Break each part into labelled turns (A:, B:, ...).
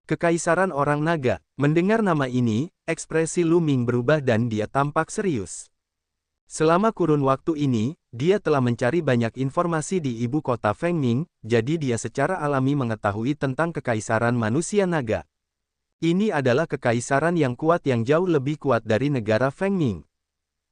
A: Kekaisaran Orang Naga. Mendengar nama ini, ekspresi Lu Ming berubah dan dia tampak serius. Selama kurun waktu ini, dia telah mencari banyak informasi di ibu kota Fengming, jadi dia secara alami mengetahui tentang kekaisaran manusia naga. Ini adalah kekaisaran yang kuat yang jauh lebih kuat dari negara Fengming.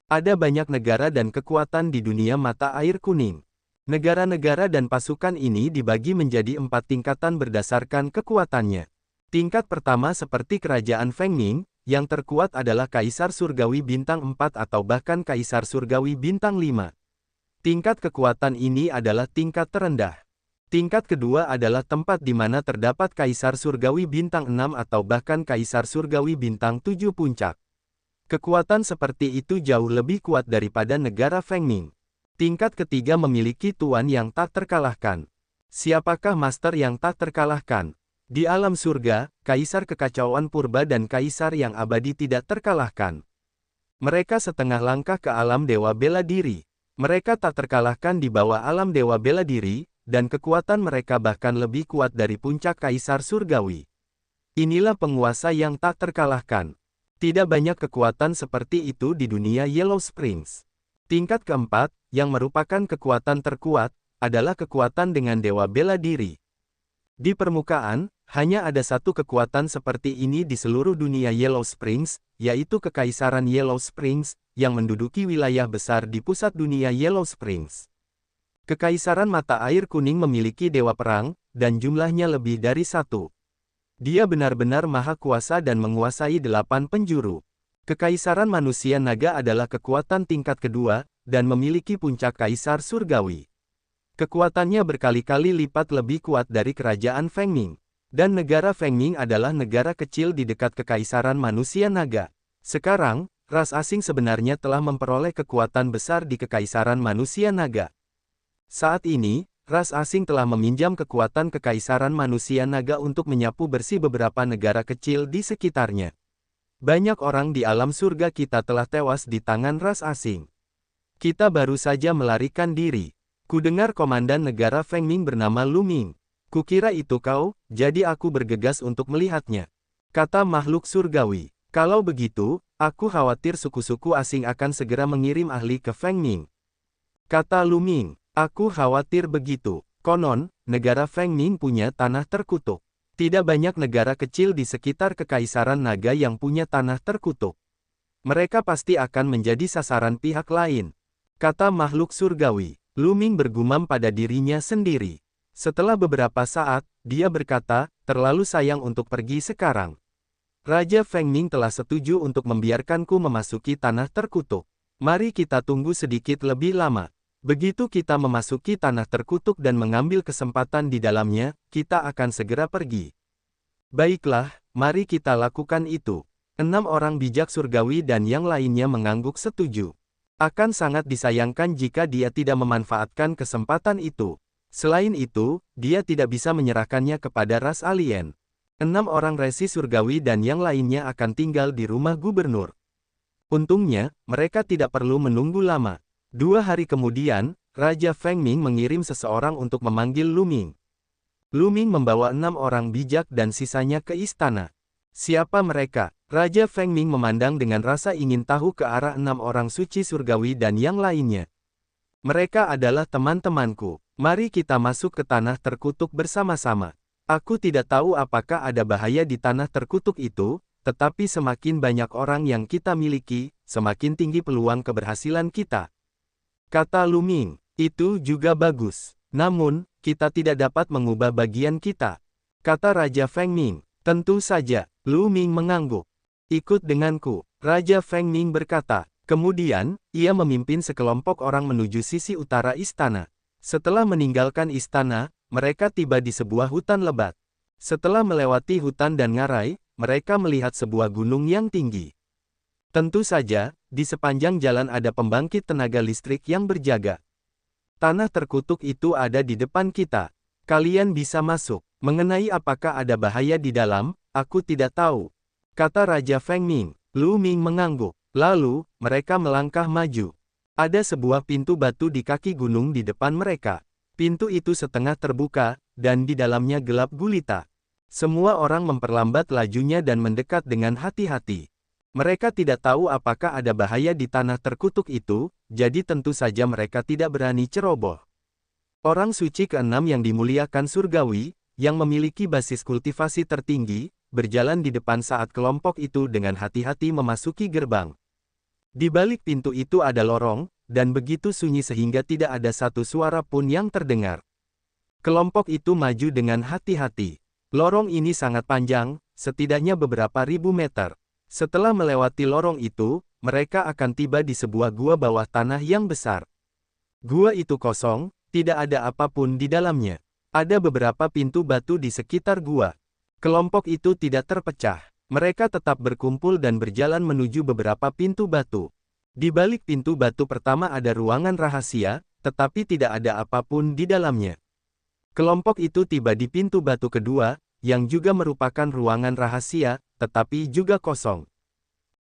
A: Ada banyak negara dan kekuatan di dunia mata air kuning. Negara-negara dan pasukan ini dibagi menjadi 4 tingkatan berdasarkan kekuatannya. Tingkat pertama seperti kerajaan Fengming, yang terkuat adalah Kaisar Surgawi Bintang 4 atau bahkan Kaisar Surgawi Bintang 5. Tingkat kekuatan ini adalah tingkat terendah. Tingkat kedua adalah tempat di mana terdapat Kaisar Surgawi Bintang 6 atau bahkan Kaisar Surgawi Bintang 7 puncak. Kekuatan seperti itu jauh lebih kuat daripada negara Fengming. Tingkat ketiga memiliki tuan yang tak terkalahkan. Siapakah master yang tak terkalahkan? Di alam surga, Kaisar Kekacauan Purba dan Kaisar yang abadi tidak terkalahkan. Mereka setengah langkah ke alam Dewa Bela Diri. Mereka tak terkalahkan di bawah alam Dewa Bela Diri, dan kekuatan mereka bahkan lebih kuat dari puncak Kaisar Surgawi. Inilah penguasa yang tak terkalahkan. Tidak banyak kekuatan seperti itu di dunia Yellow Springs. Tingkat keempat, yang merupakan kekuatan terkuat, adalah kekuatan dengan Dewa Bela Diri. Di permukaan, hanya ada satu kekuatan seperti ini di seluruh dunia Yellow Springs, yaitu Kekaisaran Yellow Springs, yang menduduki wilayah besar di pusat dunia Yellow Springs. Kekaisaran Mata Air Kuning memiliki dewa perang, dan jumlahnya lebih dari 1. Dia benar-benar maha kuasa dan menguasai 8 penjuru. Kekaisaran Manusia Naga adalah kekuatan tingkat kedua, dan memiliki puncak Kaisar Surgawi. Kekuatannya berkali-kali lipat lebih kuat dari kerajaan Fengming. Dan negara Fengming adalah negara kecil di dekat Kekaisaran Manusia Naga. Sekarang, ras asing sebenarnya telah memperoleh kekuatan besar di Kekaisaran Manusia Naga. Saat ini, ras asing telah meminjam kekuatan Kekaisaran Manusia Naga untuk menyapu bersih beberapa negara kecil di sekitarnya. Banyak orang di alam surga kita telah tewas di tangan ras asing. Kita baru saja melarikan diri. Kudengar komandan negara Fengming bernama Lu Ming. Kukira itu kau, jadi aku bergegas untuk melihatnya. Kata makhluk surgawi. Kalau begitu, aku khawatir suku-suku asing akan segera mengirim ahli ke Fengming. Kata Lu Ming, aku khawatir begitu. Konon, negara Fengming punya tanah terkutuk. Tidak banyak negara kecil di sekitar Kekaisaran Naga yang punya tanah terkutuk. Mereka pasti akan menjadi sasaran pihak lain. Kata makhluk surgawi. Lu Ming bergumam pada dirinya sendiri. Setelah beberapa saat, dia berkata, terlalu sayang untuk pergi sekarang. Raja Fengming telah setuju untuk membiarkanku memasuki tanah terkutuk. Mari kita tunggu sedikit lebih lama. Begitu kita memasuki tanah terkutuk dan mengambil kesempatan di dalamnya, kita akan segera pergi. Baiklah, mari kita lakukan itu. 6 orang bijak surgawi dan yang lainnya mengangguk setuju. Akan sangat disayangkan jika dia tidak memanfaatkan kesempatan itu. Selain itu, dia tidak bisa menyerahkannya kepada ras alien. 6 orang resi surgawi dan yang lainnya akan tinggal di rumah gubernur. Untungnya, mereka tidak perlu menunggu lama. 2 hari kemudian, Raja Fengming mengirim seseorang untuk memanggil Lu Ming. Lu Ming membawa 6 orang bijak dan sisanya ke istana. Siapa mereka? Raja Fengming memandang dengan rasa ingin tahu ke arah 6 orang suci surgawi dan yang lainnya. Mereka adalah teman-temanku. Mari kita masuk ke tanah terkutuk bersama-sama. Aku tidak tahu apakah ada bahaya di tanah terkutuk itu, tetapi semakin banyak orang yang kita miliki, semakin tinggi peluang keberhasilan kita. Kata Lu Ming, itu juga bagus. Namun, kita tidak dapat mengubah bagian kita. Kata Raja Fengming, tentu saja. Lu Ming mengangguk. Ikut denganku, Raja Fengming berkata. Kemudian, ia memimpin sekelompok orang menuju sisi utara istana. Setelah meninggalkan istana, mereka tiba di sebuah hutan lebat. Setelah melewati hutan dan ngarai, mereka melihat sebuah gunung yang tinggi. Tentu saja, di sepanjang jalan ada pembangkit tenaga listrik yang berjaga. Tanah terkutuk itu ada di depan kita. Kalian bisa masuk. Mengenai apakah ada bahaya di dalam, aku tidak tahu. Kata Raja Fengming. Lu Ming mengangguk. Lalu, mereka melangkah maju. Ada sebuah pintu batu di kaki gunung di depan mereka. Pintu itu setengah terbuka, dan di dalamnya gelap gulita. Semua orang memperlambat lajunya dan mendekat dengan hati-hati. Mereka tidak tahu apakah ada bahaya di tanah terkutuk itu, jadi tentu saja mereka tidak berani ceroboh. Orang suci keenam yang dimuliakan surgawi, yang memiliki basis kultivasi tertinggi, berjalan di depan saat kelompok itu dengan hati-hati memasuki gerbang. Di balik pintu itu ada lorong, dan begitu sunyi sehingga tidak ada satu suara pun yang terdengar. Kelompok itu maju dengan hati-hati. Lorong ini sangat panjang, setidaknya beberapa ribu meter. Setelah melewati lorong itu, mereka akan tiba di sebuah gua bawah tanah yang besar. Gua itu kosong, tidak ada apapun di dalamnya. Ada beberapa pintu batu di sekitar gua. Kelompok itu tidak terpecah. Mereka tetap berkumpul dan berjalan menuju beberapa pintu batu. Di balik pintu batu pertama ada ruangan rahasia, tetapi tidak ada apapun di dalamnya. Kelompok itu tiba di pintu batu kedua, yang juga merupakan ruangan rahasia, tetapi juga kosong.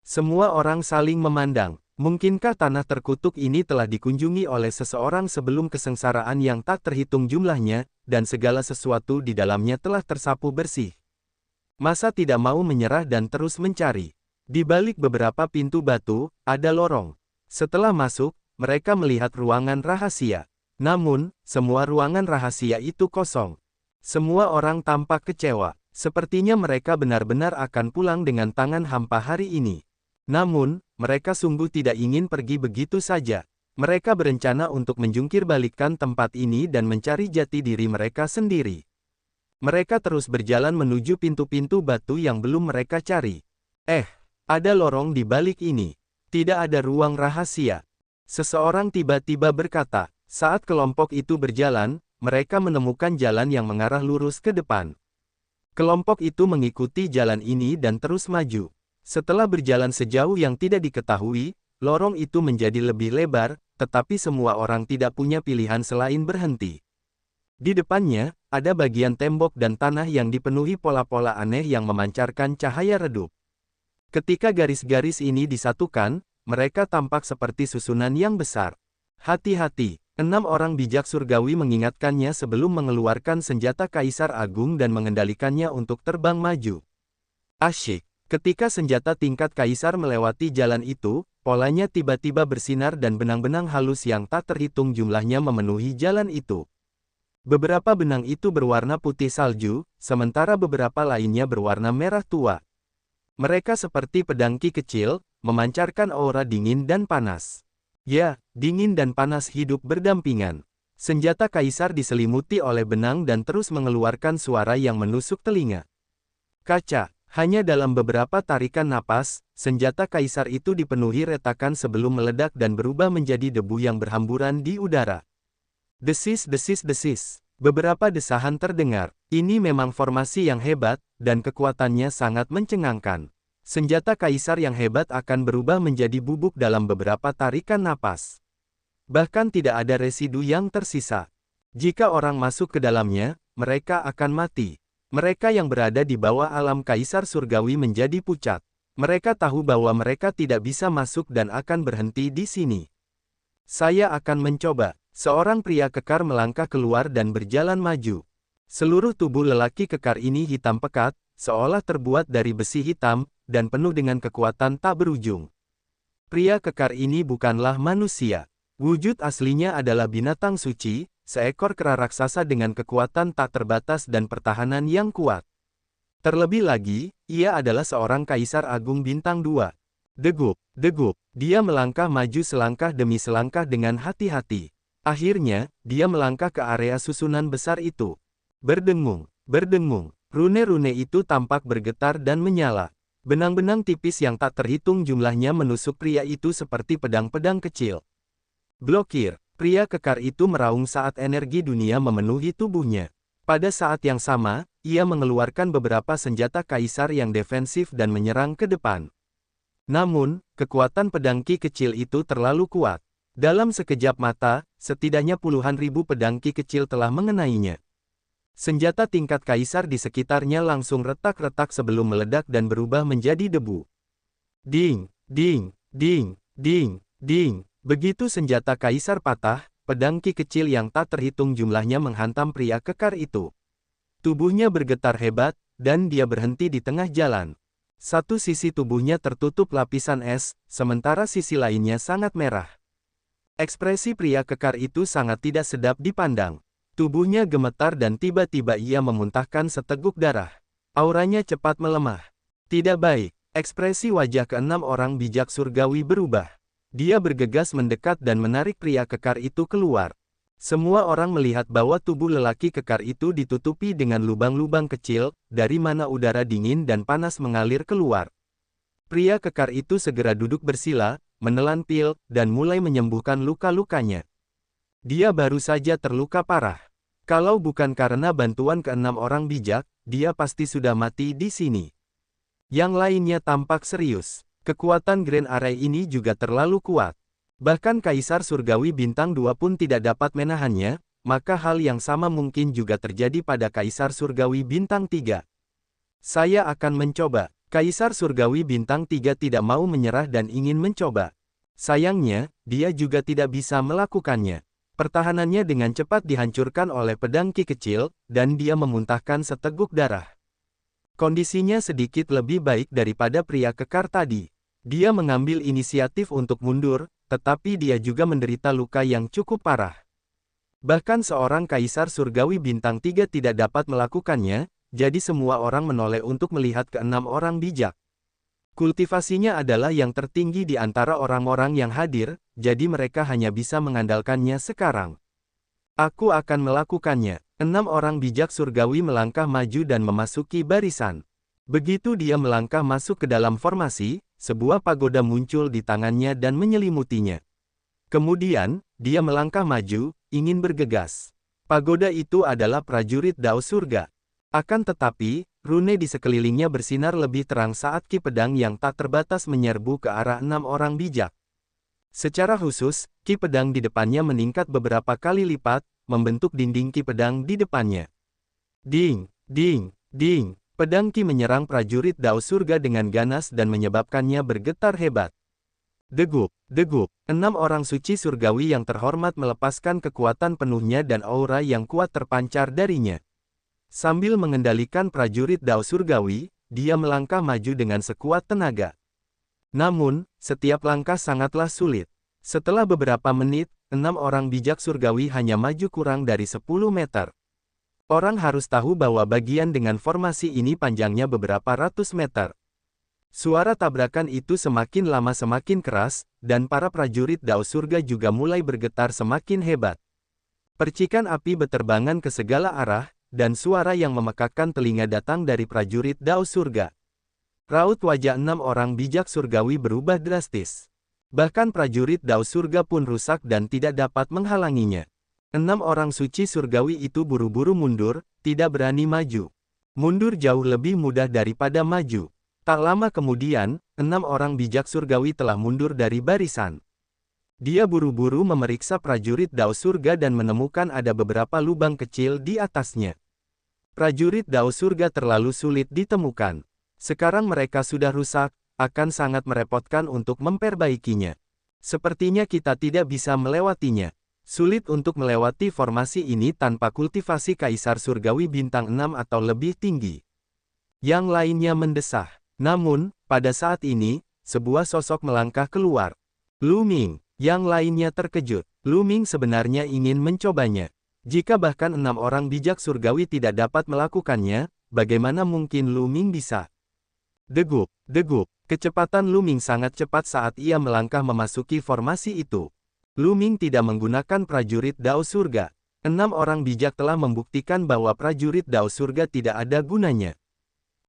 A: Semua orang saling memandang. Mungkinkah tanah terkutuk ini telah dikunjungi oleh seseorang sebelum kesengsaraan yang tak terhitung jumlahnya, dan segala sesuatu di dalamnya telah tersapu bersih? Masa tidak mau menyerah dan terus mencari? Di balik beberapa pintu batu, ada lorong. Setelah masuk, mereka melihat ruangan rahasia. Namun, semua ruangan rahasia itu kosong. Semua orang tampak kecewa. Sepertinya mereka benar-benar akan pulang dengan tangan hampa hari ini. Namun, mereka sungguh tidak ingin pergi begitu saja. Mereka berencana untuk menjungkir balikkan tempat ini dan mencari jati diri mereka sendiri. Mereka terus berjalan menuju pintu-pintu batu yang belum mereka cari. Ada lorong di balik ini. Tidak ada ruang rahasia. Seseorang tiba-tiba berkata, saat kelompok itu berjalan, mereka menemukan jalan yang mengarah lurus ke depan. Kelompok itu mengikuti jalan ini dan terus maju. Setelah berjalan sejauh yang tidak diketahui, lorong itu menjadi lebih lebar, tetapi semua orang tidak punya pilihan selain berhenti. Di depannya, ada bagian tembok dan tanah yang dipenuhi pola-pola aneh yang memancarkan cahaya redup. Ketika garis-garis ini disatukan, mereka tampak seperti susunan yang besar. Hati-hati, 6 orang bijak surgawi mengingatkannya sebelum mengeluarkan senjata Kaisar Agung dan mengendalikannya untuk terbang maju. Asyik. Ketika senjata tingkat Kaisar melewati jalan itu, polanya tiba-tiba bersinar dan benang-benang halus yang tak terhitung jumlahnya memenuhi jalan itu. Beberapa benang itu berwarna putih salju, sementara beberapa lainnya berwarna merah tua. Mereka seperti pedangki kecil, memancarkan aura dingin dan panas. Ya, dingin dan panas hidup berdampingan. Senjata Kaisar diselimuti oleh benang dan terus mengeluarkan suara yang menusuk telinga. Kaca. Hanya dalam beberapa tarikan napas, senjata Kaisar itu dipenuhi retakan sebelum meledak dan berubah menjadi debu yang berhamburan di udara. Desis, desis, desis. Beberapa desahan terdengar. Ini memang formasi yang hebat, dan kekuatannya sangat mencengangkan. Senjata Kaisar yang hebat akan berubah menjadi bubuk dalam beberapa tarikan napas. Bahkan tidak ada residu yang tersisa. Jika orang masuk ke dalamnya, mereka akan mati. Mereka yang berada di bawah alam Kaisar Surgawi menjadi pucat. Mereka tahu bahwa mereka tidak bisa masuk dan akan berhenti di sini. Saya akan mencoba. Seorang pria kekar melangkah keluar dan berjalan maju. Seluruh tubuh lelaki kekar ini hitam pekat, seolah terbuat dari besi hitam, dan penuh dengan kekuatan tak berujung. Pria kekar ini bukanlah manusia. Wujud aslinya adalah binatang suci, seekor kera raksasa dengan kekuatan tak terbatas dan pertahanan yang kuat. Terlebih lagi, ia adalah seorang Kaisar Agung Bintang 2. Degup, degup, dia melangkah maju selangkah demi selangkah dengan hati-hati. Akhirnya, dia melangkah ke area susunan besar itu. Berdengung, berdengung, rune-rune itu tampak bergetar dan menyala. Benang-benang tipis yang tak terhitung jumlahnya menusuk pria itu seperti pedang-pedang kecil. Blokir. Pria kekar itu meraung saat energi dunia memenuhi tubuhnya. Pada saat yang sama, ia mengeluarkan beberapa senjata Kaisar yang defensif dan menyerang ke depan. Namun, kekuatan pedangki kecil itu terlalu kuat. Dalam sekejap mata, setidaknya puluhan ribu pedangki kecil telah mengenainya. Senjata tingkat Kaisar di sekitarnya langsung retak-retak sebelum meledak dan berubah menjadi debu. Ding, ding, ding, ding, ding. Begitu senjata Kaisar patah, pedangki kecil yang tak terhitung jumlahnya menghantam pria kekar itu. Tubuhnya bergetar hebat, dan dia berhenti di tengah jalan. Satu sisi tubuhnya tertutup lapisan es, sementara sisi lainnya sangat merah. Ekspresi pria kekar itu sangat tidak sedap dipandang. Tubuhnya gemetar dan tiba-tiba ia memuntahkan seteguk darah. Auranya cepat melemah. Tidak baik. Ekspresi wajah keenam orang bijak surgawi berubah. Dia bergegas mendekat dan menarik pria kekar itu keluar. Semua orang melihat bahwa tubuh lelaki kekar itu ditutupi dengan lubang-lubang kecil, dari mana udara dingin dan panas mengalir keluar. Pria kekar itu segera duduk bersila, menelan pil, dan mulai menyembuhkan luka-lukanya. Dia baru saja terluka parah. Kalau bukan karena bantuan keenam orang bijak, dia pasti sudah mati di sini. Yang lainnya tampak serius. Kekuatan Grand Array ini juga terlalu kuat. Bahkan Kaisar Surgawi Bintang 2 pun tidak dapat menahannya, maka hal yang sama mungkin juga terjadi pada Kaisar Surgawi Bintang 3. Saya akan mencoba. Kaisar Surgawi Bintang 3 tidak mau menyerah dan ingin mencoba. Sayangnya, dia juga tidak bisa melakukannya. Pertahanannya dengan cepat dihancurkan oleh pedang Ki kecil, dan dia memuntahkan seteguk darah. Kondisinya sedikit lebih baik daripada pria kekar tadi. Dia mengambil inisiatif untuk mundur, tetapi dia juga menderita luka yang cukup parah. Bahkan seorang Kaisar Surgawi Bintang 3 tidak dapat melakukannya, jadi semua orang menoleh untuk melihat keenam orang bijak. Kultivasinya adalah yang tertinggi di antara orang-orang yang hadir, jadi mereka hanya bisa mengandalkannya sekarang. Aku akan melakukannya. 6 orang bijak surgawi melangkah maju dan memasuki barisan. Begitu dia melangkah masuk ke dalam formasi, sebuah pagoda muncul di tangannya dan menyelimutinya. Kemudian, dia melangkah maju, ingin bergegas. Pagoda itu adalah prajurit Dao Surga. Akan tetapi, rune di sekelilingnya bersinar lebih terang saat ki pedang yang tak terbatas menyerbu ke arah 6 orang bijak. Secara khusus, ki pedang di depannya meningkat beberapa kali lipat, membentuk dinding ki pedang di depannya. Ding, ding, ding. Pedang Ki menyerang prajurit Dao Surga dengan ganas dan menyebabkannya bergetar hebat. Degup, degup, 6 orang suci surgawi yang terhormat melepaskan kekuatan penuhnya dan aura yang kuat terpancar darinya. Sambil mengendalikan prajurit Dao Surgawi, dia melangkah maju dengan sekuat tenaga. Namun, setiap langkah sangatlah sulit. Setelah beberapa menit, 6 orang bijak surgawi hanya maju kurang dari 10 meter. Orang harus tahu bahwa bagian dengan formasi ini panjangnya beberapa ratus meter. Suara tabrakan itu semakin lama semakin keras, dan para prajurit Dao Surga juga mulai bergetar semakin hebat. Percikan api beterbangan ke segala arah, dan suara yang memekakkan telinga datang dari prajurit Dao Surga. Raut wajah 6 orang bijak surgawi berubah drastis. Bahkan prajurit Dao Surga pun rusak dan tidak dapat menghalanginya. 6 orang suci surgawi itu buru-buru mundur, tidak berani maju. Mundur jauh lebih mudah daripada maju. Tak lama kemudian, 6 orang bijak surgawi telah mundur dari barisan. Dia buru-buru memeriksa prajurit Dao Surga dan menemukan ada beberapa lubang kecil di atasnya. Prajurit Dao Surga terlalu sulit ditemukan. Sekarang mereka sudah rusak, akan sangat merepotkan untuk memperbaikinya. Sepertinya kita tidak bisa melewatinya. Sulit untuk melewati formasi ini tanpa kultivasi Kaisar Surgawi Bintang 6 atau lebih tinggi. Yang lainnya mendesah. Namun, pada saat ini, sebuah sosok melangkah keluar. Lu Ming. Yang lainnya terkejut. Lu Ming sebenarnya ingin mencobanya. Jika bahkan 6 orang bijak surgawi tidak dapat melakukannya, bagaimana mungkin Lu Ming bisa? Degup, degup. Kecepatan Lu Ming sangat cepat saat ia melangkah memasuki formasi itu. Lu Ming tidak menggunakan prajurit Dao Surga. 6 orang bijak telah membuktikan bahwa prajurit Dao Surga tidak ada gunanya.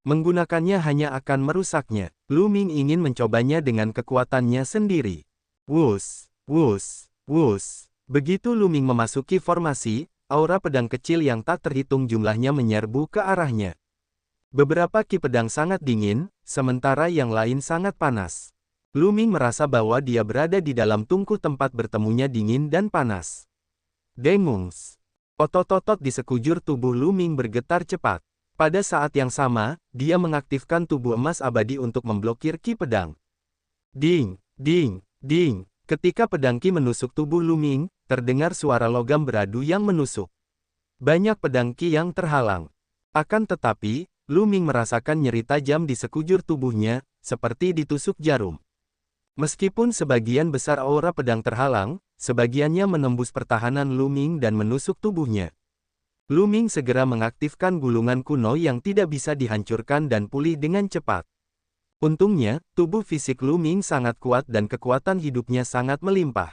A: Menggunakannya hanya akan merusaknya. Lu Ming ingin mencobanya dengan kekuatannya sendiri. Wus, wus, wus. Begitu Lu Ming memasuki formasi, aura pedang kecil yang tak terhitung jumlahnya menyerbu ke arahnya. Beberapa ki pedang sangat dingin, sementara yang lain sangat panas. Lu Ming merasa bahwa dia berada di dalam tungku tempat bertemunya dingin dan panas. Dengungs. Otot-otot di sekujur tubuh Lu Ming bergetar cepat. Pada saat yang sama, dia mengaktifkan tubuh emas abadi untuk memblokir ki pedang. Ding, ding, ding. Ketika pedang ki menusuk tubuh Lu Ming, terdengar suara logam beradu yang menusuk. Banyak pedang ki yang terhalang. Akan tetapi, Lu Ming merasakan nyeri tajam di sekujur tubuhnya, seperti ditusuk jarum. Meskipun sebagian besar aura pedang terhalang, sebagiannya menembus pertahanan Lu Ming dan menusuk tubuhnya. Lu Ming segera mengaktifkan gulungan kuno yang tidak bisa dihancurkan dan pulih dengan cepat. Untungnya, tubuh fisik Lu Ming sangat kuat dan kekuatan hidupnya sangat melimpah.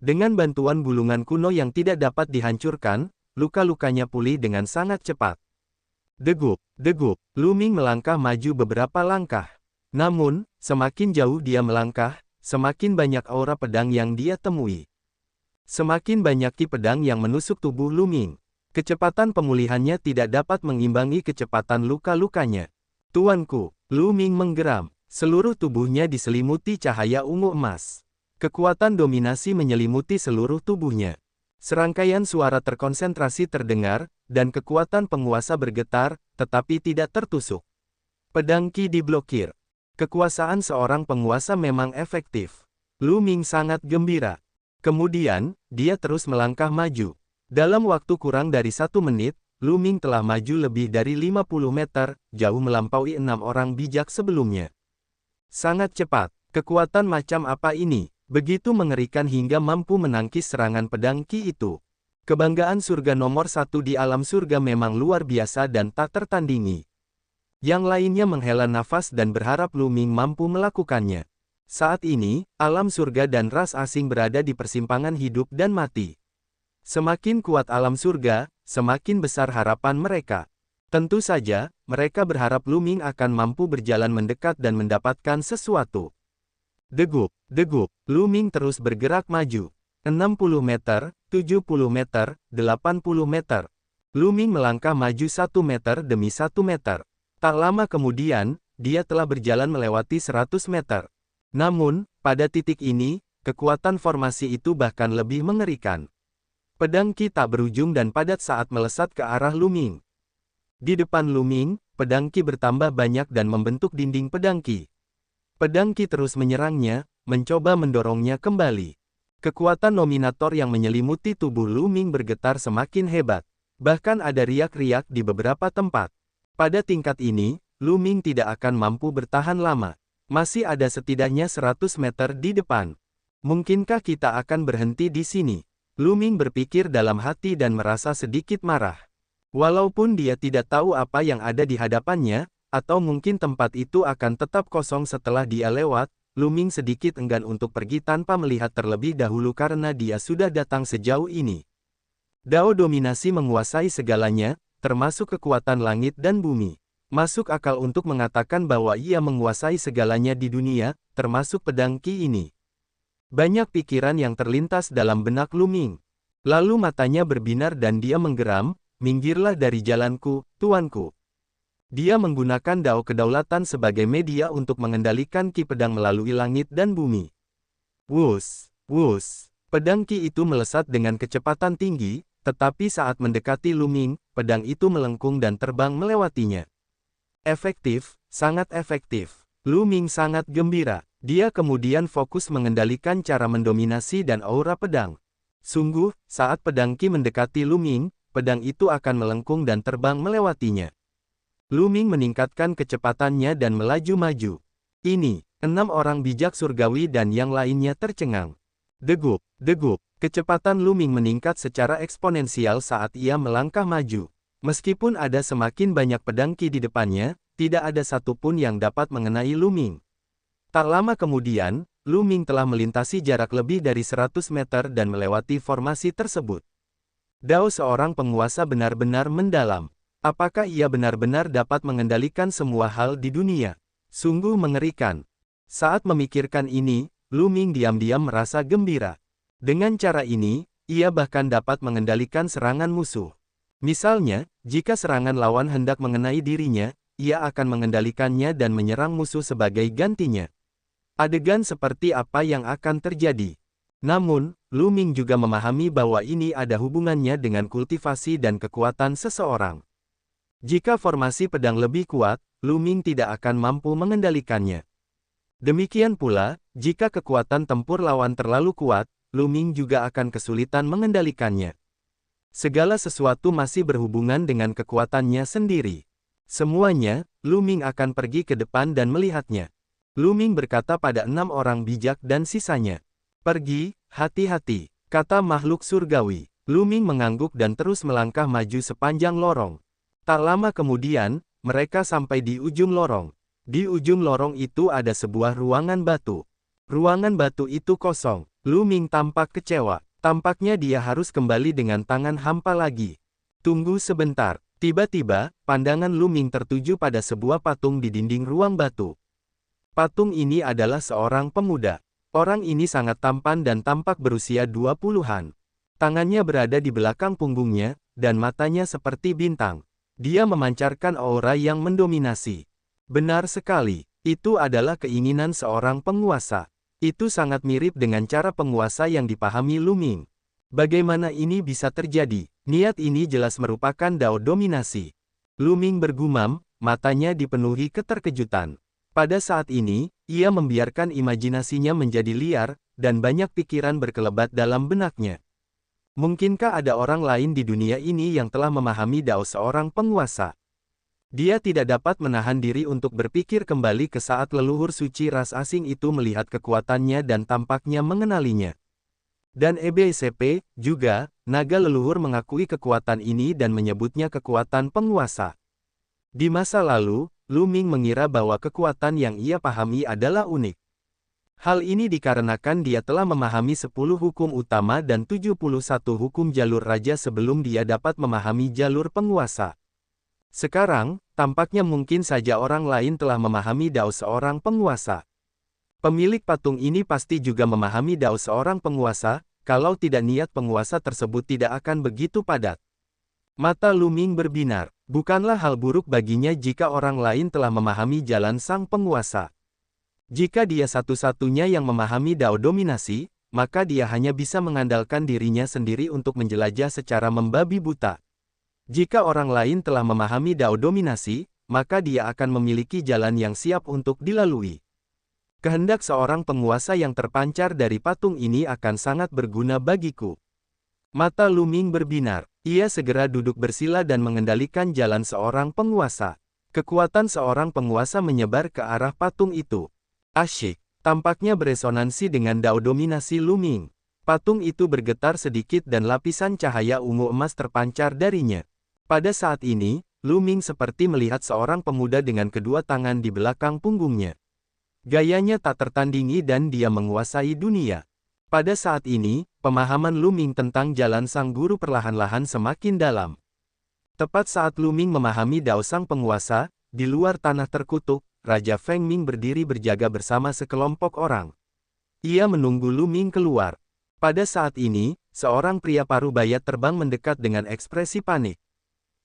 A: Dengan bantuan gulungan kuno yang tidak dapat dihancurkan, luka-lukanya pulih dengan sangat cepat. Degup, degup, Lu Ming melangkah maju beberapa langkah. Namun, semakin jauh dia melangkah, semakin banyak aura pedang yang dia temui. Semakin banyak ki pedang yang menusuk tubuh Lu Ming. Kecepatan pemulihannya tidak dapat mengimbangi kecepatan luka-lukanya. Tuanku, Lu Ming menggeram. Seluruh tubuhnya diselimuti cahaya ungu emas. Kekuatan dominasi menyelimuti seluruh tubuhnya. Serangkaian suara terkonsentrasi terdengar, dan kekuatan penguasa bergetar, tetapi tidak tertusuk. Pedang Qi diblokir. Kekuasaan seorang penguasa memang efektif. Lu Ming sangat gembira. Kemudian, dia terus melangkah maju. Dalam waktu kurang dari 1 menit, Lu Ming telah maju lebih dari 50 meter, jauh melampaui 6 orang bijak sebelumnya. Sangat cepat. Kekuatan macam apa ini? Begitu mengerikan hingga mampu menangkis serangan pedang Qi itu. Kebanggaan surga nomor 1 di alam surga memang luar biasa dan tak tertandingi. Yang lainnya menghela nafas dan berharap Lu Ming mampu melakukannya. Saat ini, alam surga dan ras asing berada di persimpangan hidup dan mati. Semakin kuat alam surga, semakin besar harapan mereka. Tentu saja, mereka berharap Lu Ming akan mampu berjalan mendekat dan mendapatkan sesuatu. Degup, degup, Lu Ming terus bergerak maju. 60 meter, 70 meter, 80 meter. Lu Ming melangkah maju 1 meter demi 1 meter. Tak lama kemudian, dia telah berjalan melewati 100 meter. Namun, pada titik ini, kekuatan formasi itu bahkan lebih mengerikan. Pedang Qi tak berujung dan padat saat melesat ke arah Lu Ming. Di depan Lu Ming, pedang Qi bertambah banyak dan membentuk dinding pedang Qi. Pedang Qi terus menyerangnya, mencoba mendorongnya kembali. Kekuatan nominator yang menyelimuti tubuh Lu Ming bergetar semakin hebat. Bahkan ada riak-riak di beberapa tempat. Pada tingkat ini, Lu Ming tidak akan mampu bertahan lama. Masih ada setidaknya 100 meter di depan. Mungkinkah kita akan berhenti di sini? Lu Ming berpikir dalam hati dan merasa sedikit marah. Walaupun dia tidak tahu apa yang ada di hadapannya, atau mungkin tempat itu akan tetap kosong setelah dia lewat, Lu Ming sedikit enggan untuk pergi tanpa melihat terlebih dahulu karena dia sudah datang sejauh ini. Dao dominasi menguasai segalanya, termasuk kekuatan langit dan bumi. Masuk akal untuk mengatakan bahwa ia menguasai segalanya di dunia, termasuk pedang Qi ini. Banyak pikiran yang terlintas dalam benak Lu Ming. Lalu matanya berbinar dan dia menggeram, "Minggirlah dari jalanku, tuanku." Dia menggunakan Dao Kedaulatan sebagai media untuk mengendalikan Qi pedang melalui langit dan bumi. Wus, wus. Pedang Qi itu melesat dengan kecepatan tinggi, tetapi saat mendekati Lu Ming, pedang itu melengkung dan terbang melewatinya. Efektif, sangat efektif. Lu Ming sangat gembira. Dia kemudian fokus mengendalikan cara mendominasi dan aura pedang. Sungguh, saat pedang Qi mendekati Lu Ming, pedang itu akan melengkung dan terbang melewatinya. Lu Ming meningkatkan kecepatannya dan melaju maju. Ini, 6 orang bijak surgawi dan yang lainnya tercengang. Degup, degup, kecepatan Lu Ming meningkat secara eksponensial saat ia melangkah maju. Meskipun ada semakin banyak pedang Qi di depannya, tidak ada satupun yang dapat mengenai Lu Ming. Tak lama kemudian, Lu Ming telah melintasi jarak lebih dari 100 meter dan melewati formasi tersebut. Dao seorang penguasa benar-benar mendalam. Apakah ia benar-benar dapat mengendalikan semua hal di dunia? Sungguh mengerikan. Saat memikirkan ini, Lu Ming diam-diam merasa gembira. Dengan cara ini, ia bahkan dapat mengendalikan serangan musuh. Misalnya, jika serangan lawan hendak mengenai dirinya, ia akan mengendalikannya dan menyerang musuh sebagai gantinya. Adegan seperti apa yang akan terjadi? Namun, Lu Ming juga memahami bahwa ini ada hubungannya dengan kultivasi dan kekuatan seseorang. Jika formasi pedang lebih kuat, Lu Ming tidak akan mampu mengendalikannya. Demikian pula, jika kekuatan tempur lawan terlalu kuat, Lu Ming juga akan kesulitan mengendalikannya. Segala sesuatu masih berhubungan dengan kekuatannya sendiri. Semuanya, Lu Ming akan pergi ke depan dan melihatnya. Lu Ming berkata pada 6 orang bijak dan sisanya. Pergi, hati-hati, kata makhluk surgawi. Lu Ming mengangguk dan terus melangkah maju sepanjang lorong. Tak lama kemudian, mereka sampai di ujung lorong. Di ujung lorong itu ada sebuah ruangan batu. Ruangan batu itu kosong. Lu Ming tampak kecewa. Tampaknya dia harus kembali dengan tangan hampa lagi. Tunggu sebentar. Tiba-tiba, pandangan Lu Ming tertuju pada sebuah patung di dinding ruang batu. Patung ini adalah seorang pemuda. Orang ini sangat tampan dan tampak berusia 20-an. Tangannya berada di belakang punggungnya, dan matanya seperti bintang. Dia memancarkan aura yang mendominasi. Benar sekali, itu adalah keinginan seorang penguasa. Itu sangat mirip dengan cara penguasa yang dipahami Lu Ming. Bagaimana ini bisa terjadi? Niat ini jelas merupakan dao dominasi. Lu Ming bergumam, matanya dipenuhi keterkejutan. Pada saat ini, ia membiarkan imajinasinya menjadi liar, dan banyak pikiran berkelebat dalam benaknya. Mungkinkah ada orang lain di dunia ini yang telah memahami dao seorang penguasa? Dia tidak dapat menahan diri untuk berpikir kembali ke saat leluhur suci ras asing itu melihat kekuatannya dan tampaknya mengenalinya. Dan EBCP, juga, naga leluhur mengakui kekuatan ini dan menyebutnya kekuatan penguasa. Di masa lalu, Lu Ming mengira bahwa kekuatan yang ia pahami adalah unik. Hal ini dikarenakan dia telah memahami 10 hukum utama dan 71 hukum jalur raja sebelum dia dapat memahami jalur penguasa. Sekarang, tampaknya mungkin saja orang lain telah memahami dao seorang penguasa. Pemilik patung ini pasti juga memahami dao seorang penguasa, kalau tidak niat penguasa tersebut tidak akan begitu padat. Mata Lu Ming berbinar, bukanlah hal buruk baginya jika orang lain telah memahami jalan sang penguasa. Jika dia satu-satunya yang memahami dao dominasi, maka dia hanya bisa mengandalkan dirinya sendiri untuk menjelajah secara membabi buta. Jika orang lain telah memahami dao dominasi, maka dia akan memiliki jalan yang siap untuk dilalui. Kehendak seorang penguasa yang terpancar dari patung ini akan sangat berguna bagiku. Mata Lu Ming berbinar. Ia segera duduk bersila dan mengendalikan jalan seorang penguasa. Kekuatan seorang penguasa menyebar ke arah patung itu. Asyik. Tampaknya beresonansi dengan dao dominasi Lu Ming. Patung itu bergetar sedikit dan lapisan cahaya ungu emas terpancar darinya. Pada saat ini, Lu Ming seperti melihat seorang pemuda dengan kedua tangan di belakang punggungnya. Gayanya tak tertandingi dan dia menguasai dunia. Pada saat ini, pemahaman Lu Ming tentang jalan sang guru perlahan-lahan semakin dalam. Tepat saat Lu Ming memahami dao sang penguasa, di luar tanah terkutuk, Raja Feng Ming berdiri berjaga bersama sekelompok orang. Ia menunggu Lu Ming keluar. Pada saat ini, seorang pria parubaya terbang mendekat dengan ekspresi panik.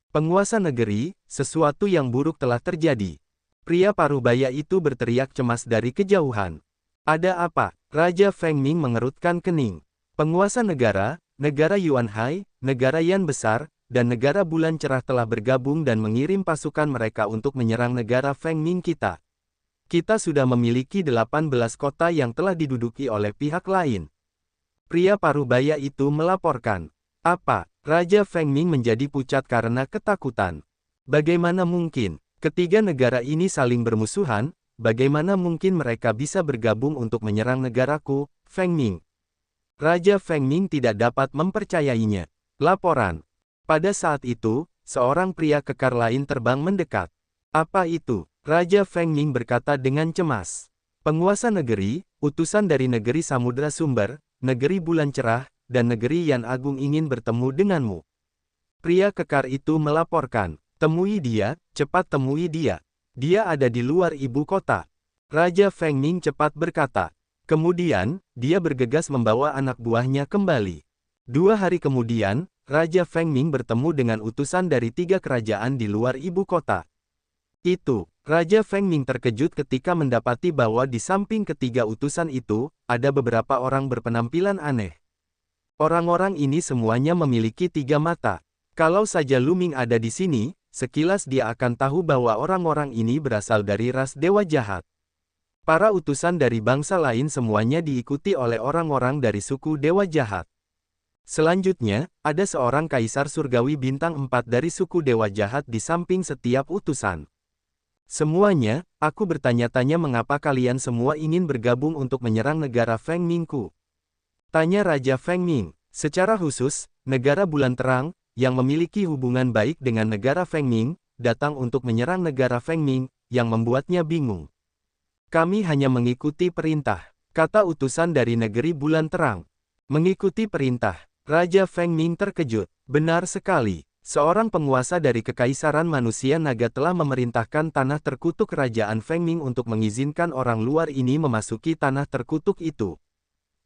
A: Penguasa negeri, sesuatu yang buruk telah terjadi. Pria parubaya itu berteriak cemas dari kejauhan. Ada apa? Raja Feng Ming mengerutkan kening. Penguasa negara, negara Yuan Hai, negara Yan besar, dan negara bulan cerah telah bergabung dan mengirim pasukan mereka untuk menyerang negara Feng Ming kita. Kita sudah memiliki 18 kota yang telah diduduki oleh pihak lain. Pria parubaya itu melaporkan. Apa? Raja Feng Ming menjadi pucat karena ketakutan. Bagaimana mungkin? Ketiga negara ini saling bermusuhan, bagaimana mungkin mereka bisa bergabung untuk menyerang negaraku, Feng Ming? Raja Feng Ming tidak dapat mempercayainya. Laporan. Pada saat itu, seorang pria kekar lain terbang mendekat. Apa itu? Raja Feng Ming berkata dengan cemas. Penguasa negeri, utusan dari negeri Samudra Sumber, negeri Bulan Cerah, dan negeri Yan Agung ingin bertemu denganmu. Pria kekar itu melaporkan. Temui dia, cepat temui dia. Dia ada di luar ibu kota. Raja Feng Ming cepat berkata. Kemudian, dia bergegas membawa anak buahnya kembali. 2 hari kemudian, Raja Feng Ming bertemu dengan utusan dari 3 kerajaan di luar ibu kota. Raja Feng Ming terkejut ketika mendapati bahwa di samping ketiga utusan itu, ada beberapa orang berpenampilan aneh. Orang-orang ini semuanya memiliki 3 mata. Kalau saja Lu Ming ada di sini, sekilas dia akan tahu bahwa orang-orang ini berasal dari ras dewa jahat. Para utusan dari bangsa lain semuanya diikuti oleh orang-orang dari suku dewa jahat. Selanjutnya, ada seorang kaisar surgawi bintang 4 dari suku Dewa Jahat di samping setiap utusan. Semuanya, aku bertanya-tanya mengapa kalian semua ingin bergabung untuk menyerang negara Feng Mingku. Tanya Raja Feng Ming. Secara khusus, negara bulan terang, yang memiliki hubungan baik dengan negara Feng Ming, datang untuk menyerang negara Feng Ming, yang membuatnya bingung. Kami hanya mengikuti perintah, kata utusan dari negeri bulan terang. Mengikuti perintah, Raja Feng Ming terkejut. Benar sekali, seorang penguasa dari Kekaisaran Manusia Naga telah memerintahkan tanah terkutuk Kerajaan Feng Ming untuk mengizinkan orang luar ini memasuki tanah terkutuk itu.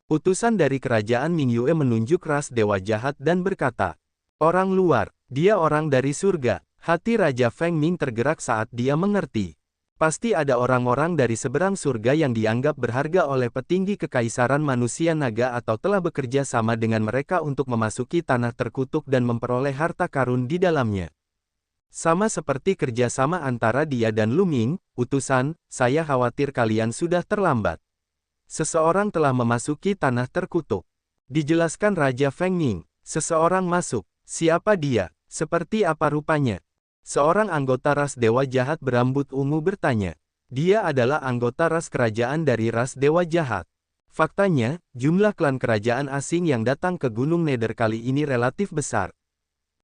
A: Utusan dari kerajaan Mingyue menunjuk ras dewa jahat dan berkata, "Orang luar, dia orang dari surga." Hati Raja Feng Ming tergerak saat dia mengerti. Pasti ada orang-orang dari seberang surga yang dianggap berharga oleh petinggi Kekaisaran Manusia Naga atau telah bekerja sama dengan mereka untuk memasuki tanah terkutuk dan memperoleh harta karun di dalamnya. Sama seperti kerjasama antara dia dan Lu Ming, utusan, saya khawatir kalian sudah terlambat. Seseorang telah memasuki tanah terkutuk. Dijelaskan Raja Feng Ming. Seseorang masuk. Siapa dia? Seperti apa rupanya? Seorang anggota ras dewa jahat berambut ungu bertanya. Dia adalah anggota ras kerajaan dari ras dewa jahat. Faktanya, jumlah klan kerajaan asing yang datang ke Gunung Nether kali ini relatif besar.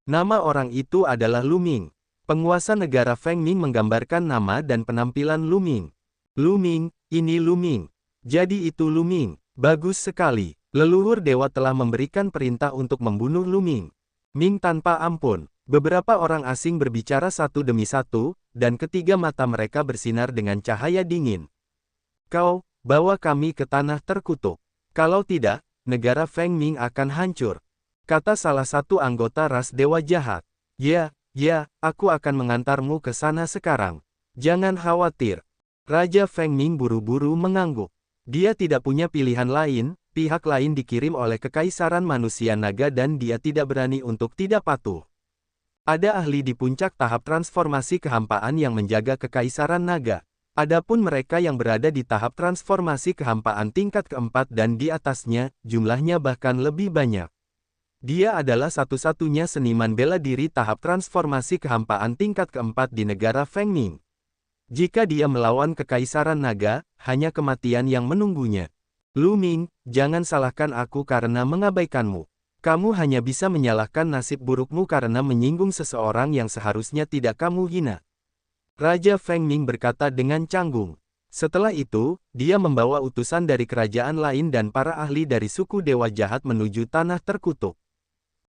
A: Nama orang itu adalah Lu Ming. Penguasa negara Feng Ming menggambarkan nama dan penampilan Lu Ming. Lu Ming, ini Lu Ming. Jadi itu Lu Ming. Bagus sekali. Leluhur dewa telah memberikan perintah untuk membunuh Lu Ming. Ming tanpa ampun. Beberapa orang asing berbicara satu demi satu, dan ketiga mata mereka bersinar dengan cahaya dingin. Kau, bawa kami ke tanah terkutuk. Kalau tidak, negara Feng Ming akan hancur. Kata salah satu anggota ras dewa jahat. Ya, aku akan mengantarmu ke sana sekarang. Jangan khawatir. Raja Feng Ming buru-buru mengangguk. Dia tidak punya pilihan lain, pihak lain dikirim oleh Kekaisaran Manusia Naga dan dia tidak berani untuk tidak patuh. Ada ahli di puncak tahap transformasi kehampaan yang menjaga Kekaisaran Naga. Adapun mereka yang berada di tahap transformasi kehampaan tingkat keempat dan di atasnya, jumlahnya bahkan lebih banyak. Dia adalah satu-satunya seniman bela diri tahap transformasi kehampaan tingkat keempat di negara Feng Ming. Jika dia melawan Kekaisaran Naga, hanya kematian yang menunggunya. Lu Ming, jangan salahkan aku karena mengabaikanmu. Kamu hanya bisa menyalahkan nasib burukmu karena menyinggung seseorang yang seharusnya tidak kamu hina. Raja Feng Ming berkata dengan canggung. Setelah itu, dia membawa utusan dari kerajaan lain dan para ahli dari suku Dewa Jahat menuju tanah terkutuk.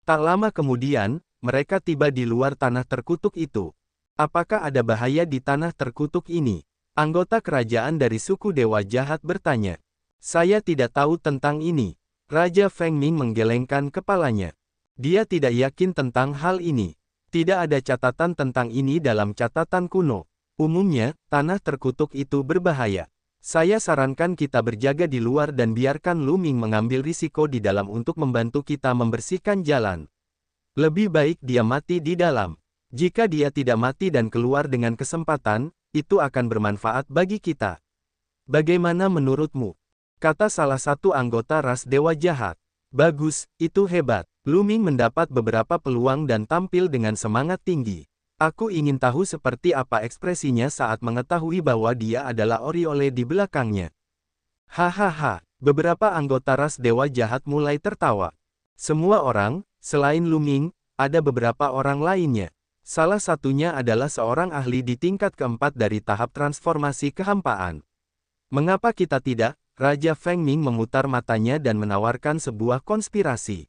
A: Tak lama kemudian, mereka tiba di luar tanah terkutuk itu. Apakah ada bahaya di tanah terkutuk ini? Anggota kerajaan dari suku Dewa Jahat bertanya. Saya tidak tahu tentang ini. Raja Feng Ming menggelengkan kepalanya. Dia tidak yakin tentang hal ini. Tidak ada catatan tentang ini dalam catatan kuno. Umumnya, tanah terkutuk itu berbahaya. Saya sarankan kita berjaga di luar dan biarkan Lu Ming mengambil risiko di dalam untuk membantu kita membersihkan jalan. Lebih baik dia mati di dalam. Jika dia tidak mati dan keluar dengan kesempatan, itu akan bermanfaat bagi kita. Bagaimana menurutmu? Kata salah satu anggota ras dewa jahat. Bagus, itu hebat. Lu Ming mendapat beberapa peluang dan tampil dengan semangat tinggi. Aku ingin tahu seperti apa ekspresinya saat mengetahui bahwa dia adalah Oriole di belakangnya. Hahaha, beberapa anggota ras dewa jahat mulai tertawa. Semua orang, selain Lu Ming, ada beberapa orang lainnya. Salah satunya adalah seorang ahli di tingkat keempat dari tahap transformasi kehampaan. Mengapa kita tidak? Raja Feng Ming memutar matanya dan menawarkan sebuah konspirasi.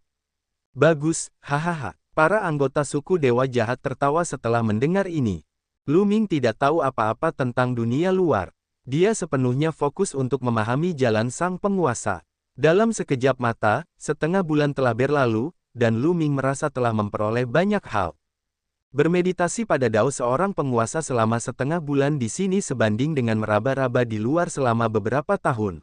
A: Bagus, hahaha. Para anggota suku Dewa Jahat tertawa setelah mendengar ini. Lu Ming tidak tahu apa-apa tentang dunia luar. Dia sepenuhnya fokus untuk memahami jalan sang penguasa. Dalam sekejap mata, setengah bulan telah berlalu, dan Lu Ming merasa telah memperoleh banyak hal. Bermeditasi pada Dao seorang penguasa selama setengah bulan di sini sebanding dengan meraba-raba di luar selama beberapa tahun.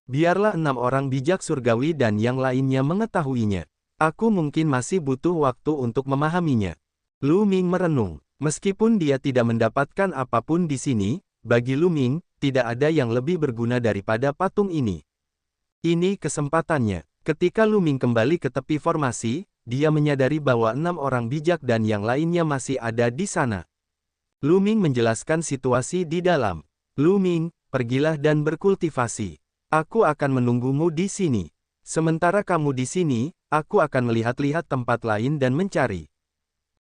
A: Biarlah 6 orang bijak surgawi dan yang lainnya mengetahuinya. Aku mungkin masih butuh waktu untuk memahaminya. Lu Ming merenung. Meskipun dia tidak mendapatkan apapun di sini, bagi Lu Ming, tidak ada yang lebih berguna daripada patung ini. Ini kesempatannya. Ketika Luming kembali ke tepi formasi, dia menyadari bahwa 6 orang bijak dan yang lainnya masih ada di sana. Luming menjelaskan situasi di dalam. Luming, pergilah dan berkultivasi. Aku akan menunggumu di sini. Sementara kamu di sini, aku akan melihat-lihat tempat lain dan mencari.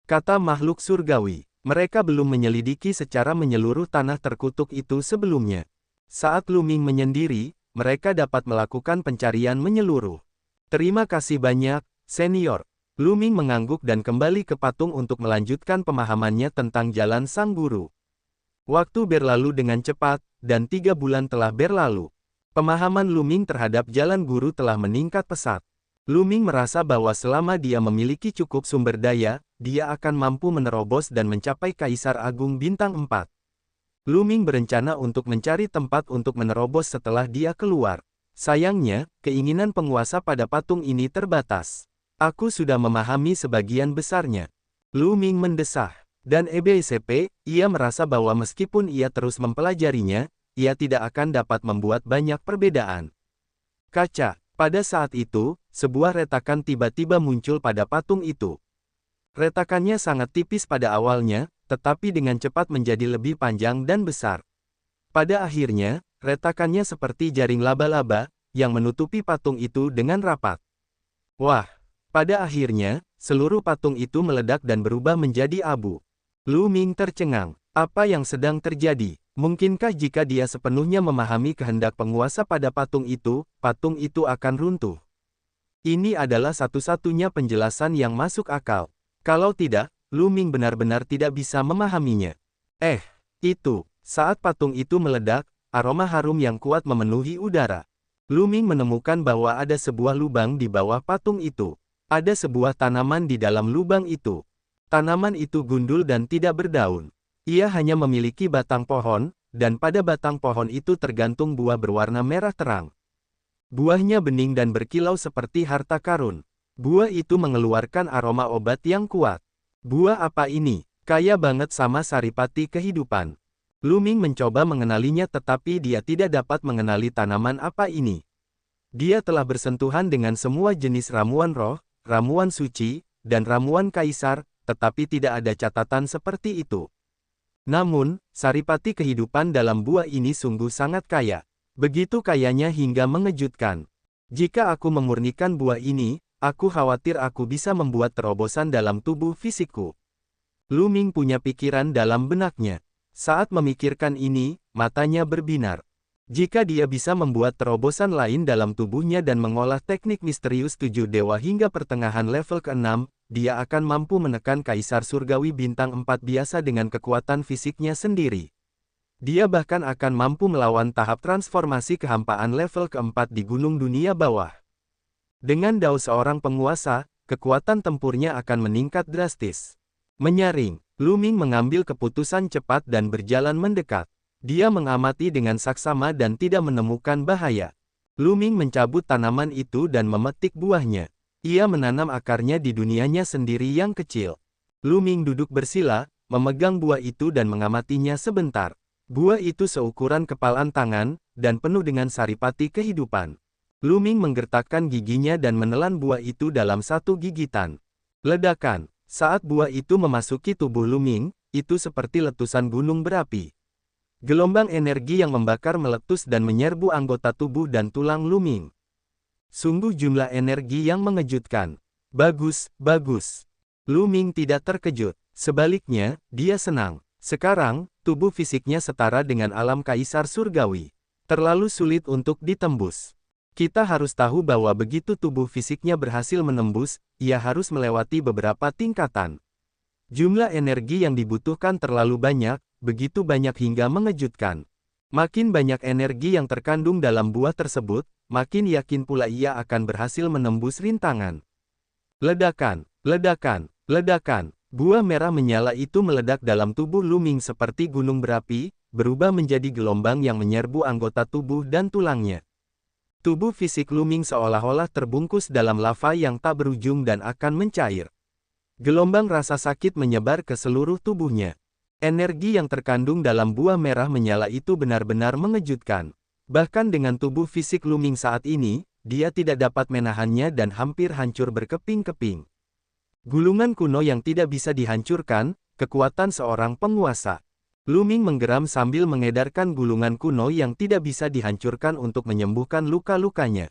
A: Kata makhluk surgawi. Mereka belum menyelidiki secara menyeluruh tanah terkutuk itu sebelumnya. Saat Luming menyendiri, mereka dapat melakukan pencarian menyeluruh. Terima kasih banyak, senior. Luming mengangguk dan kembali ke patung untuk melanjutkan pemahamannya tentang jalan sang guru. Waktu berlalu dengan cepat, dan 3 bulan telah berlalu. Pemahaman Luming terhadap jalan guru telah meningkat pesat. Luming merasa bahwa selama dia memiliki cukup sumber daya, dia akan mampu menerobos dan mencapai Kaisar Agung Bintang 4. Luming berencana untuk mencari tempat untuk menerobos setelah dia keluar. Sayangnya, keinginan penguasa pada patung ini terbatas. Aku sudah memahami sebagian besarnya. Luming mendesah. Dan EBCP, ia merasa bahwa meskipun ia terus mempelajarinya, ia tidak akan dapat membuat banyak perbedaan. Kaca. Pada saat itu, sebuah retakan tiba-tiba muncul pada patung itu. Retakannya sangat tipis pada awalnya, tetapi dengan cepat menjadi lebih panjang dan besar. Pada akhirnya, retakannya seperti jaring laba-laba, yang menutupi patung itu dengan rapat. Wah! Pada akhirnya, seluruh patung itu meledak dan berubah menjadi abu. Luming tercengang. Apa yang sedang terjadi? Mungkinkah jika dia sepenuhnya memahami kehendak penguasa pada patung itu akan runtuh? Ini adalah satu-satunya penjelasan yang masuk akal. Kalau tidak, Luming benar-benar tidak bisa memahaminya. Itu, saat patung itu meledak, aroma harum yang kuat memenuhi udara. Luming menemukan bahwa ada sebuah lubang di bawah patung itu. Ada sebuah tanaman di dalam lubang itu. Tanaman itu gundul dan tidak berdaun. Ia hanya memiliki batang pohon, dan pada batang pohon itu tergantung buah berwarna merah terang. Buahnya bening dan berkilau seperti harta karun. Buah itu mengeluarkan aroma obat yang kuat. Buah apa ini? Kaya banget sama saripati kehidupan. Luming mencoba mengenalinya tetapi dia tidak dapat mengenali tanaman apa ini. Dia telah bersentuhan dengan semua jenis ramuan roh, ramuan suci, dan ramuan kaisar, tetapi tidak ada catatan seperti itu. Namun, saripati kehidupan dalam buah ini sungguh sangat kaya. Begitu kayanya hingga mengejutkan. Jika aku memurnikan buah ini, aku khawatir aku bisa membuat terobosan dalam tubuh fisikku. Luming punya pikiran dalam benaknya. Saat memikirkan ini, matanya berbinar. Jika dia bisa membuat terobosan lain dalam tubuhnya dan mengolah teknik misterius 7 dewa hingga pertengahan level ke-6, dia akan mampu menekan Kaisar Surgawi Bintang 4 biasa dengan kekuatan fisiknya sendiri. Dia bahkan akan mampu melawan tahap transformasi kehampaan level ke-4 di Gunung Dunia Bawah. Dengan dao seorang penguasa, kekuatan tempurnya akan meningkat drastis. Menyaring, Luming mengambil keputusan cepat dan berjalan mendekat. Dia mengamati dengan saksama dan tidak menemukan bahaya. Luming mencabut tanaman itu dan memetik buahnya. Ia menanam akarnya di dunianya sendiri yang kecil. Luming duduk bersila, memegang buah itu dan mengamatinya sebentar. Buah itu seukuran kepalan tangan, dan penuh dengan saripati kehidupan. Luming menggertakkan giginya dan menelan buah itu dalam satu gigitan. Ledakan. Saat buah itu memasuki tubuh Luming, itu seperti letusan gunung berapi. Gelombang energi yang membakar meletus dan menyerbu anggota tubuh dan tulang Luming. Sungguh jumlah energi yang mengejutkan. Bagus, bagus. Luming tidak terkejut. Sebaliknya, dia senang. Sekarang, tubuh fisiknya setara dengan alam Kaisar Surgawi. Terlalu sulit untuk ditembus. Kita harus tahu bahwa begitu tubuh fisiknya berhasil menembus, ia harus melewati beberapa tingkatan. Jumlah energi yang dibutuhkan terlalu banyak, begitu banyak hingga mengejutkan. Makin banyak energi yang terkandung dalam buah tersebut, makin yakin pula ia akan berhasil menembus rintangan. Ledakan, ledakan, ledakan. Buah merah menyala itu meledak dalam tubuh Luming seperti gunung berapi, berubah menjadi gelombang yang menyerbu anggota tubuh dan tulangnya. Tubuh fisik Luming seolah-olah terbungkus dalam lava yang tak berujung dan akan mencair. Gelombang rasa sakit menyebar ke seluruh tubuhnya. Energi yang terkandung dalam buah merah menyala itu benar-benar mengejutkan. Bahkan dengan tubuh fisik Luming saat ini, dia tidak dapat menahannya dan hampir hancur berkeping-keping. Gulungan kuno yang tidak bisa dihancurkan, kekuatan seorang penguasa. Lu Ming menggeram sambil mengedarkan gulungan kuno yang tidak bisa dihancurkan untuk menyembuhkan luka-lukanya.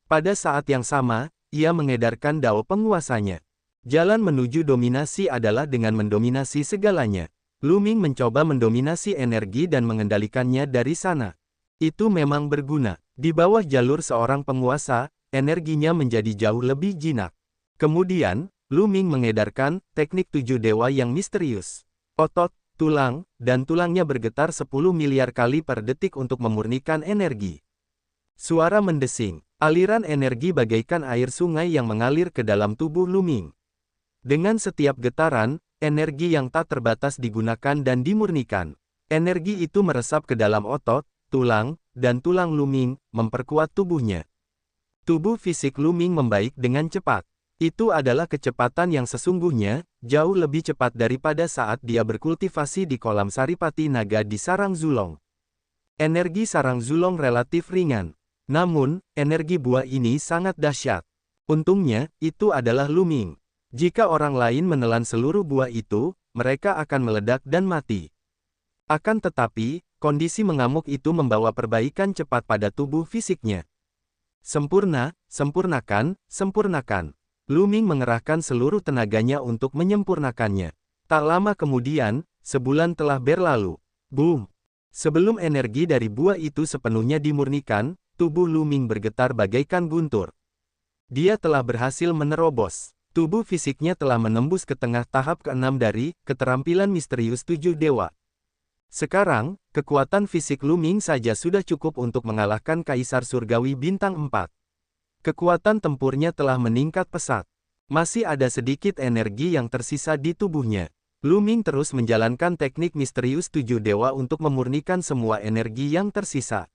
A: Pada saat yang sama, ia mengedarkan dao penguasanya. Jalan menuju dominasi adalah dengan mendominasi segalanya. Lu Ming mencoba mendominasi energi dan mengendalikannya dari sana. Itu memang berguna. Di bawah jalur seorang penguasa, energinya menjadi jauh lebih jinak. Kemudian, Lu Ming mengedarkan teknik 7 dewa yang misterius. Otot, tulang, dan tulangnya bergetar 10 miliar kali per detik untuk memurnikan energi. Suara mendesing. Aliran energi bagaikan air sungai yang mengalir ke dalam tubuh Lu Ming. Dengan setiap getaran, energi yang tak terbatas digunakan dan dimurnikan. Energi itu meresap ke dalam otot, tulang, dan tulang Lu Ming, memperkuat tubuhnya. Tubuh fisik Lu Ming membaik dengan cepat. Itu adalah kecepatan yang sesungguhnya, jauh lebih cepat daripada saat dia berkultivasi di kolam Saripati Naga di Sarang Zulong. Energi Sarang Zulong relatif ringan. Namun, energi buah ini sangat dahsyat. Untungnya, itu adalah Lu Ming. Jika orang lain menelan seluruh buah itu, mereka akan meledak dan mati. Akan tetapi, kondisi mengamuk itu membawa perbaikan cepat pada tubuh fisiknya. Sempurna, sempurnakan, sempurnakan. Lu Ming mengerahkan seluruh tenaganya untuk menyempurnakannya. Tak lama kemudian, sebulan telah berlalu. Boom! Sebelum energi dari buah itu sepenuhnya dimurnikan, tubuh Lu Ming bergetar bagaikan guntur. Dia telah berhasil menerobos. Tubuh fisiknya telah menembus ke tengah tahap ke-6 dari keterampilan misterius 7 dewa. Sekarang, kekuatan fisik Lu Ming saja sudah cukup untuk mengalahkan Kaisar Surgawi Bintang 4. Kekuatan tempurnya telah meningkat pesat. Masih ada sedikit energi yang tersisa di tubuhnya. Lu Ming terus menjalankan teknik misterius 7 dewa untuk memurnikan semua energi yang tersisa.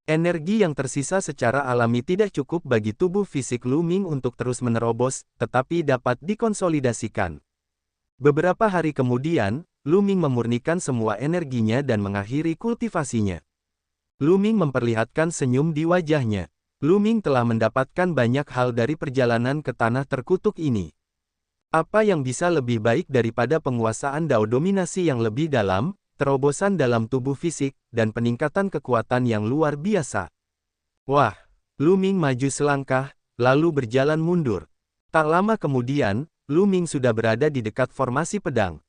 A: Energi yang tersisa secara alami tidak cukup bagi tubuh fisik Lu Ming untuk terus menerobos, tetapi dapat dikonsolidasikan. Beberapa hari kemudian, Lu Ming memurnikan semua energinya dan mengakhiri kultivasinya. Lu Ming memperlihatkan senyum di wajahnya. Lu Ming telah mendapatkan banyak hal dari perjalanan ke tanah terkutuk ini. Apa yang bisa lebih baik daripada penguasaan Dao dominasi yang lebih dalam, terobosan dalam tubuh fisik, dan peningkatan kekuatan yang luar biasa. Wah! Lu Ming maju selangkah, lalu berjalan mundur. Tak lama kemudian, Lu Ming sudah berada di dekat formasi pedang.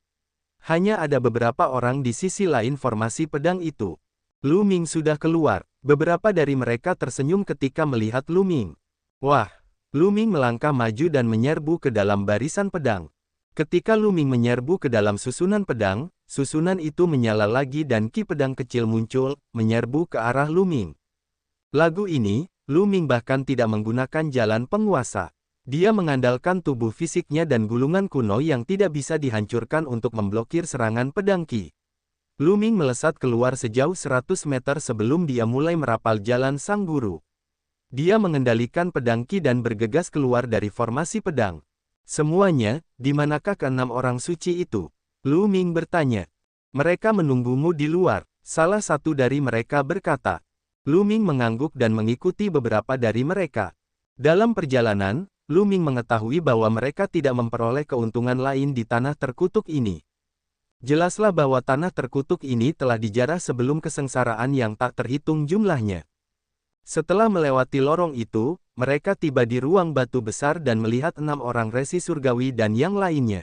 A: Hanya ada beberapa orang di sisi lain formasi pedang itu. Lu Ming sudah keluar. Beberapa dari mereka tersenyum ketika melihat Lu Ming. Wah! Lu Ming melangkah maju dan menyerbu ke dalam barisan pedang. Ketika Lu Ming menyerbu ke dalam susunan pedang, susunan itu menyala lagi dan ki pedang kecil muncul, menyerbu ke arah Lu Ming. Lagu ini, Lu Ming bahkan tidak menggunakan jalan penguasa. Dia mengandalkan tubuh fisiknya dan gulungan kuno yang tidak bisa dihancurkan untuk memblokir serangan pedang ki. Lu Ming melesat keluar sejauh 100 meter sebelum dia mulai merapal jalan sang guru. Dia mengendalikan pedang ki dan bergegas keluar dari formasi pedang. Semuanya, di manakah ke-6 orang suci itu? Lu Ming bertanya. Mereka menunggumu di luar, salah satu dari mereka berkata. Lu Ming mengangguk dan mengikuti beberapa dari mereka. Dalam perjalanan, Lu Ming mengetahui bahwa mereka tidak memperoleh keuntungan lain di tanah terkutuk ini. Jelaslah bahwa tanah terkutuk ini telah dijarah sebelum kesengsaraan yang tak terhitung jumlahnya. Setelah melewati lorong itu, mereka tiba di ruang batu besar dan melihat 6 orang resi surgawi dan yang lainnya.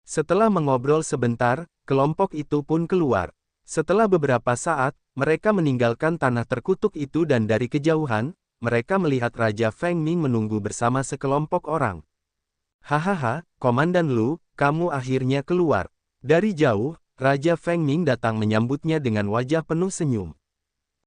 A: Setelah mengobrol sebentar, kelompok itu pun keluar. Setelah beberapa saat, mereka meninggalkan tanah terkutuk itu dan dari kejauhan, mereka melihat Raja Feng Ming menunggu bersama sekelompok orang. Hahaha, Komandan Lu, kamu akhirnya keluar. Dari jauh, Raja Feng Ming datang menyambutnya dengan wajah penuh senyum.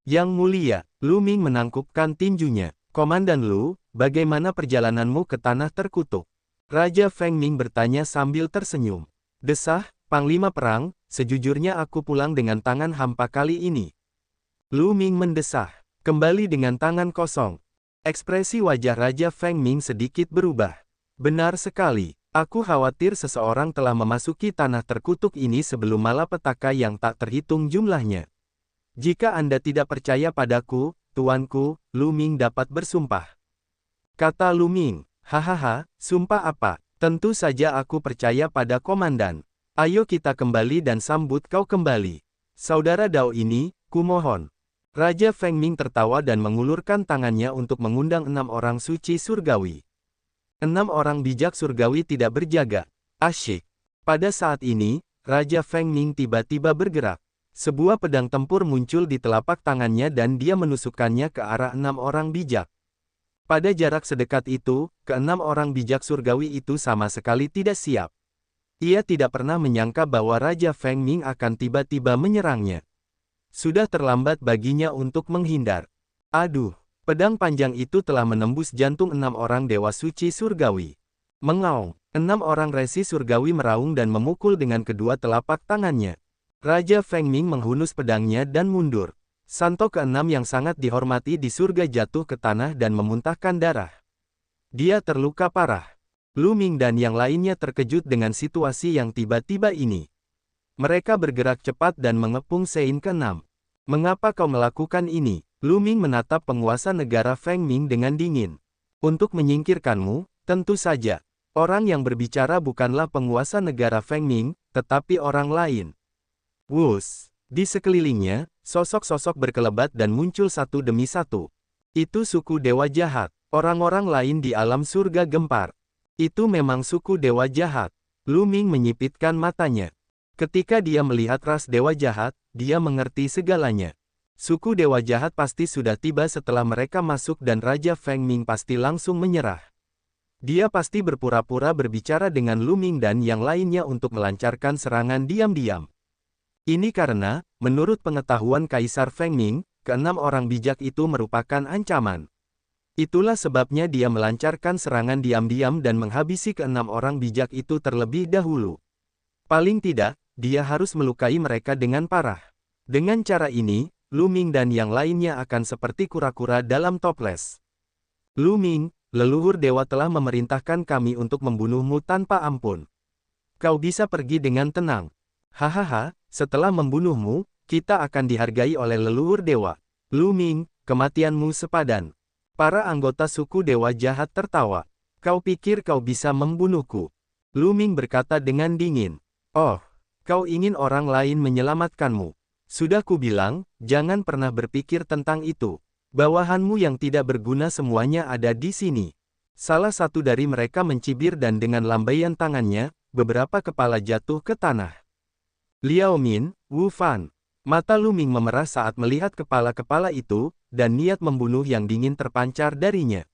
A: Yang mulia, Lu Ming menangkupkan tinjunya. Komandan Lu, bagaimana perjalananmu ke tanah terkutuk? Raja Feng Ming bertanya sambil tersenyum. Desah, Panglima Perang, sejujurnya aku pulang dengan tangan hampa kali ini. Lu Ming mendesah, kembali dengan tangan kosong. Ekspresi wajah Raja Feng Ming sedikit berubah. Benar sekali, aku khawatir seseorang telah memasuki tanah terkutuk ini sebelum malapetaka yang tak terhitung jumlahnya. Jika Anda tidak percaya padaku, tuanku, Lu Ming dapat bersumpah. Kata Lu Ming, hahaha, sumpah apa? Tentu saja aku percaya pada komandan. Ayo kita kembali dan sambut kau kembali. Saudara Dao ini, kumohon. Raja Feng Ming tertawa dan mengulurkan tangannya untuk mengundang 6 orang suci surgawi. 6 orang bijak surgawi tidak berjaga. Asyik. Pada saat ini, Raja Feng Ming tiba-tiba bergerak. Sebuah pedang tempur muncul di telapak tangannya dan dia menusukkannya ke arah 6 orang bijak. Pada jarak sedekat itu, ke-6 orang bijak surgawi itu sama sekali tidak siap. Ia tidak pernah menyangka bahwa Raja Feng Ming akan tiba-tiba menyerangnya. Sudah terlambat baginya untuk menghindar. Aduh, pedang panjang itu telah menembus jantung 6 orang dewa suci surgawi. Mengaung. 6 orang resi surgawi meraung dan memukul dengan kedua telapak tangannya. Raja Feng Ming menghunus pedangnya dan mundur. Santo ke-6 yang sangat dihormati di surga jatuh ke tanah dan memuntahkan darah. Dia terluka parah. Lu Ming dan yang lainnya terkejut dengan situasi yang tiba-tiba ini. Mereka bergerak cepat dan mengepung Sein ke-6. Mengapa kau melakukan ini? Lu Ming menatap penguasa negara Feng Ming dengan dingin. Untuk menyingkirkanmu, tentu saja. Orang yang berbicara bukanlah penguasa negara Feng Ming, tetapi orang lain. Wus! Di sekelilingnya, sosok-sosok berkelebat dan muncul satu demi satu. Itu suku dewa jahat. Orang-orang lain di alam surga gempar. Itu memang suku dewa jahat. Lu Ming menyipitkan matanya. Ketika dia melihat ras dewa jahat, dia mengerti segalanya. Suku dewa jahat pasti sudah tiba setelah mereka masuk dan Raja Feng Ming pasti langsung menyerah. Dia pasti berpura-pura berbicara dengan Lu Ming dan yang lainnya untuk melancarkan serangan diam-diam. Ini karena, menurut pengetahuan Kaisar Feng Ming, ke-6 orang bijak itu merupakan ancaman. Itulah sebabnya dia melancarkan serangan diam-diam dan menghabisi ke-6 orang bijak itu terlebih dahulu. Paling tidak, dia harus melukai mereka dengan parah. Dengan cara ini, Lu Ming dan yang lainnya akan seperti kura-kura dalam toples. Lu Ming, leluhur dewa telah memerintahkan kami untuk membunuhmu tanpa ampun. Kau bisa pergi dengan tenang. Hahaha, setelah membunuhmu, kita akan dihargai oleh leluhur dewa. Lu Ming, kematianmu sepadan. Para anggota suku dewa jahat tertawa. Kau pikir kau bisa membunuhku? Lu Ming berkata dengan dingin. Oh, kau ingin orang lain menyelamatkanmu. Sudah kubilang, jangan pernah berpikir tentang itu. Bawahanmu yang tidak berguna semuanya ada di sini. Salah satu dari mereka mencibir dan dengan lambaian tangannya, beberapa kepala jatuh ke tanah. Liao Min, Wu Fan. Mata Lu Ming memerah saat melihat kepala-kepala itu, dan niat membunuh yang dingin terpancar darinya.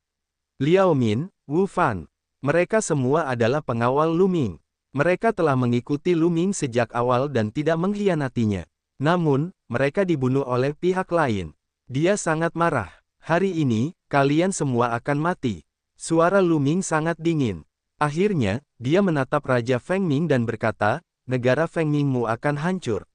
A: Liao Min, Wu Fan. Mereka semua adalah pengawal Lu Ming. Mereka telah mengikuti Lu Ming sejak awal dan tidak mengkhianatinya. Namun, mereka dibunuh oleh pihak lain. Dia sangat marah. Hari ini, kalian semua akan mati. Suara Lu Ming sangat dingin. Akhirnya, dia menatap Raja Feng Ming dan berkata, negara Feng Mingmu akan hancur.